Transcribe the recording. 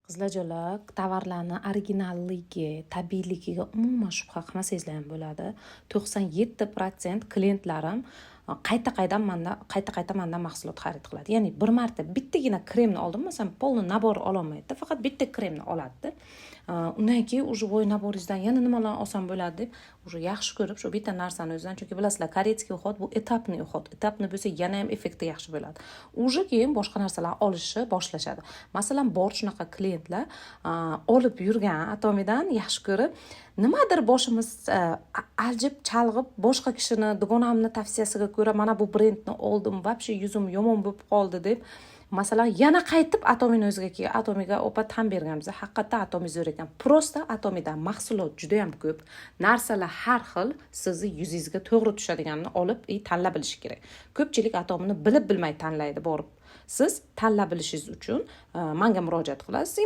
Qizlarjolar, tovarlarni originalligi, tabiiyligiga umuman shubha qilmasangizlar ham bo'ladi. 97% klientlarim qayta mandan mahsulot xarid qiladi. Ya'ni bir marta bittagina kremni oldim, masalan, polni nabor ololmaydi, faqat bitta kremni oladi. Undan keyin уже voy naboringizdan yana nimalar olsam bo'ladi deb, уже yaxshi ko'rib shu bitta narsani o'zidan, chunki bilasizlar, koreyskiy uhod bu etapniy uhod. Etapni bo'lsa yana ham effekti yaxshi bo'ladi. Уже keyin boshqa narsalar olishni boshlashadi. Masalan, bor shunaqa klientlar olib yurgan atomidan yaxshi ko'rib, nimadir boshimiz aljib chalg'ib, boshqa kishini, dugonamni tavsiyasiga ko'ra mana bu brendni oldim, вообще yuzim yomon bo'lib qoldi deb, masalan, yana qaytib Atomini o'ziga kelgan. Atomiga opa tan berganmiz. Haqiqatdan Atomi zo'r ekan. Prosta Atomidan mahsulot juda ham ko'p. Narsalar har xil, sizni yuzingizga to'g'ri tushadiganini olib, tanlab bilish kerak. Ko'pchilik Atomini bilib bilmay tanlaydi borib. Siz tanlab bilishingiz uchun menga murojaat qilasiz.